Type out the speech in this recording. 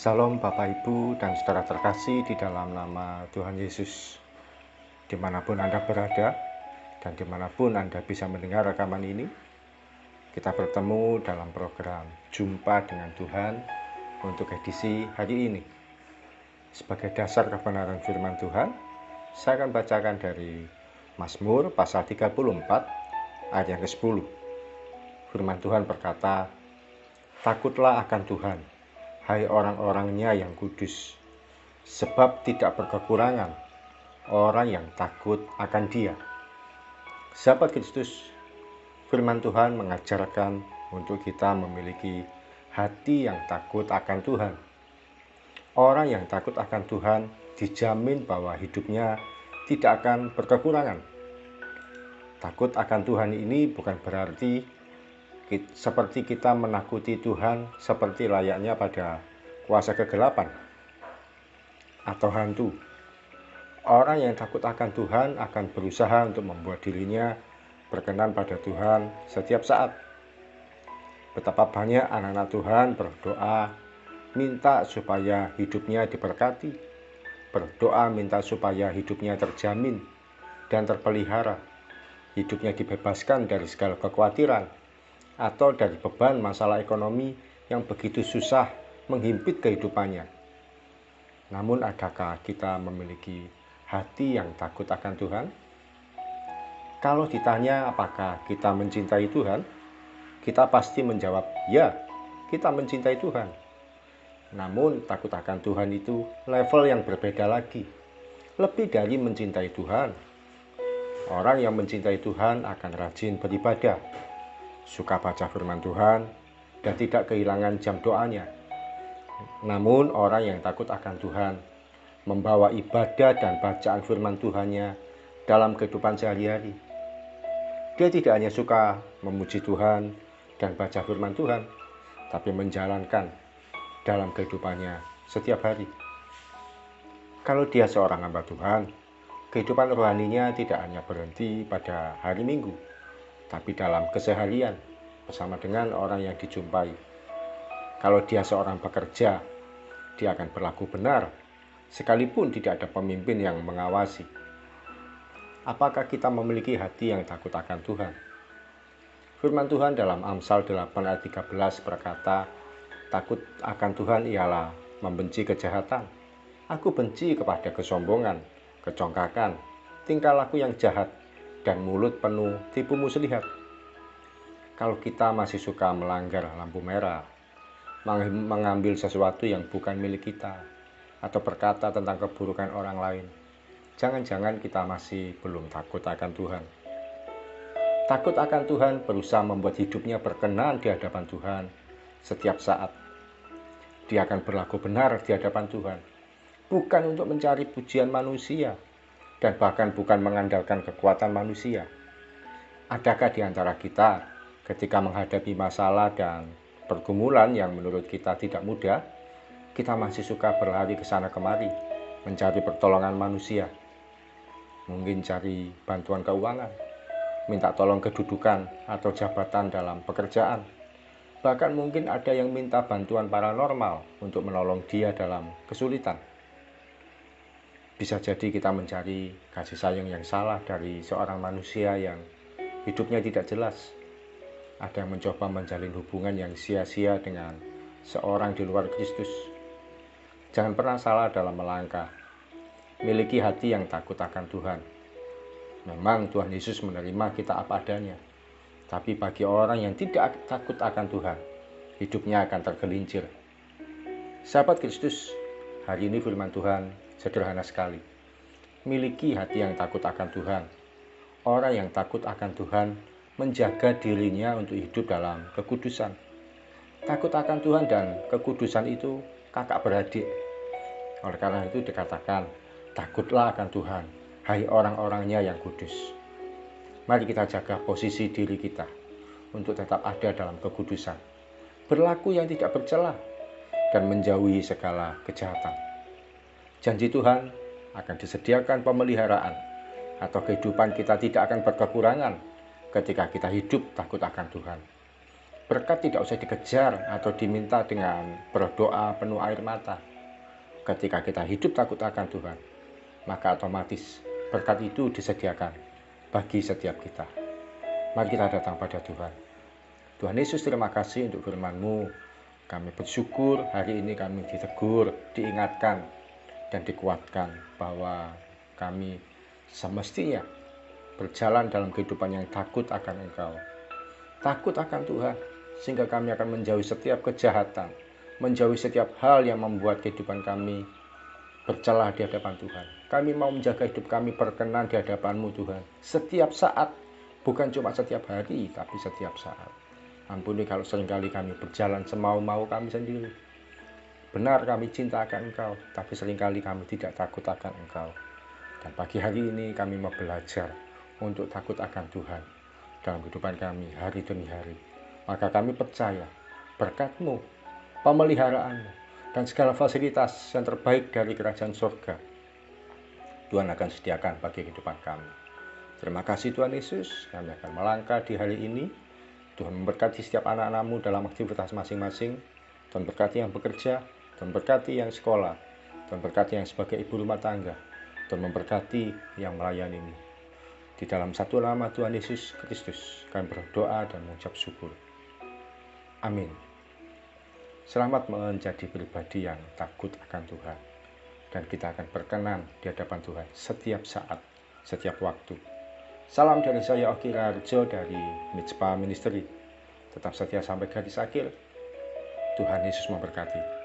Salam Bapak Ibu dan saudara terkasih di dalam nama Tuhan Yesus. Dimanapun Anda berada dan dimanapun Anda bisa mendengar rekaman ini, kita bertemu dalam program Jumpa dengan Tuhan untuk edisi hari ini. Sebagai dasar kebenaran firman Tuhan, saya akan bacakan dari Mazmur pasal 34 ayat yang ke-10. Firman Tuhan berkata, "Takutlah akan Tuhan, hai orang-orangnya yang kudus, sebab tidak berkekurangan orang yang takut akan Dia." Sahabat Kristus, firman Tuhan mengajarkan untuk kita memiliki hati yang takut akan Tuhan. Orang yang takut akan Tuhan dijamin bahwa hidupnya tidak akan berkekurangan. Takut akan Tuhan ini bukan berarti seperti kita menakuti Tuhan seperti layaknya pada kuasa kegelapan atau hantu. Orang yang takut akan Tuhan akan berusaha untuk membuat dirinya berkenan pada Tuhan setiap saat. Betapa banyak anak-anak Tuhan berdoa minta supaya hidupnya diberkati, berdoa minta supaya hidupnya terjamin dan terpelihara, hidupnya dibebaskan dari segala kekhawatiran atau dari beban masalah ekonomi yang begitu susah menghimpit kehidupannya. Namun adakah kita memiliki hati yang takut akan Tuhan? Kalau ditanya apakah kita mencintai Tuhan, kita pasti menjawab, ya, kita mencintai Tuhan. Namun takut akan Tuhan itu level yang berbeda lagi. Lebih dari mencintai Tuhan. Orang yang mencintai Tuhan akan rajin beribadah, suka baca firman Tuhan, dan tidak kehilangan jam doanya. Namun orang yang takut akan Tuhan membawa ibadah dan bacaan firman Tuhannya dalam kehidupan sehari-hari. Dia tidak hanya suka memuji Tuhan dan baca firman Tuhan, tapi menjalankan dalam kehidupannya setiap hari. Kalau dia seorang hamba Tuhan, kehidupan rohaninya tidak hanya berhenti pada hari Minggu, tapi dalam keseharian bersama dengan orang yang dijumpai. Kalau dia seorang pekerja, dia akan berlaku benar, sekalipun tidak ada pemimpin yang mengawasi. Apakah kita memiliki hati yang takut akan Tuhan? Firman Tuhan dalam Amsal 8 ayat 13 berkata, "Takut akan Tuhan ialah membenci kejahatan. Aku benci kepada kesombongan, kecongkakan, tingkah laku yang jahat, dan mulut penuh tipu muslihat." Kalau kita masih suka melanggar lampu merah, mengambil sesuatu yang bukan milik kita, atau berkata tentang keburukan orang lain, jangan-jangan kita masih belum takut akan Tuhan. Takut akan Tuhan berusaha membuat hidupnya berkenan di hadapan Tuhan setiap saat. Dia akan berlaku benar di hadapan Tuhan, bukan untuk mencari pujian manusia, dan bahkan bukan mengandalkan kekuatan manusia. Adakah di antara kita ketika menghadapi masalah dan pergumulan yang menurut kita tidak mudah, kita masih suka berlari ke sana kemari, mencari pertolongan manusia? Mungkin cari bantuan keuangan, minta tolong kedudukan atau jabatan dalam pekerjaan. Bahkan mungkin ada yang minta bantuan paranormal untuk menolong dia dalam kesulitan. Bisa jadi kita mencari kasih sayang yang salah dari seorang manusia yang hidupnya tidak jelas. Ada yang mencoba menjalin hubungan yang sia-sia dengan seorang di luar Kristus. Jangan pernah salah dalam melangkah. Miliki hati yang takut akan Tuhan. Memang Tuhan Yesus menerima kita apa adanya. Tapi bagi orang yang tidak takut akan Tuhan, hidupnya akan tergelincir. Sahabat Kristus, hari ini firman Tuhan sederhana sekali. Miliki hati yang takut akan Tuhan. Orang yang takut akan Tuhan menjaga dirinya untuk hidup dalam kekudusan. Takut akan Tuhan dan kekudusan itu kakak beradik. Oleh karena itu dikatakan, takutlah akan Tuhan, hai orang-orangnya yang kudus. Mari kita jaga posisi diri kita untuk tetap ada dalam kekudusan, berlaku yang tidak bercela, dan menjauhi segala kejahatan. Janji Tuhan akan disediakan pemeliharaan, atau kehidupan kita tidak akan berkekurangan ketika kita hidup takut akan Tuhan. Berkat tidak usah dikejar atau diminta dengan berdoa penuh air mata. Ketika kita hidup takut akan Tuhan, maka otomatis berkat itu disediakan bagi setiap kita. Mari kita datang pada Tuhan. Tuhan Yesus, terima kasih untuk firman-Mu. Kami bersyukur hari ini kami ditegur, diingatkan, dan dikuatkan bahwa kami semestinya berjalan dalam kehidupan yang takut akan Engkau. Takut akan Tuhan, sehingga kami akan menjauhi setiap kejahatan, menjauhi setiap hal yang membuat kehidupan kami bercelah di hadapan Tuhan. Kami mau menjaga hidup kami berkenan di hadapan-Mu Tuhan, setiap saat, bukan cuma setiap hari, tapi setiap saat. Ampuni kalau seringkali kami berjalan semau-mau kami sendiri. Benar kami cinta akan Engkau, tapi seringkali kami tidak takut akan Engkau. Dan pagi hari ini kami mau belajar untuk takut akan Tuhan dalam kehidupan kami hari demi hari. Maka kami percaya berkat-Mu, pemeliharaanmu, dan segala fasilitas yang terbaik dari kerajaan surga Tuhan akan sediakan bagi kehidupan kami. Terima kasih Tuhan Yesus, kami akan melangkah di hari ini. Tuhan memberkati setiap anak-anak-Mu dalam aktivitas masing-masing. Tuhan berkati yang bekerja, Tuhan berkati yang sekolah, Tuhan berkati yang sebagai ibu rumah tangga, Tuhan memberkati yang melayani-Mu. Di dalam satu nama Tuhan Yesus Kristus, kami berdoa dan mengucap syukur. Amin. Selamat menjadi pribadi yang takut akan Tuhan. Dan kita akan berkenan di hadapan Tuhan setiap saat, setiap waktu. Salam dari saya Oki Raharjo dari Mitspa Ministry. Tetap setia sampai garis akhir. Tuhan Yesus memberkati.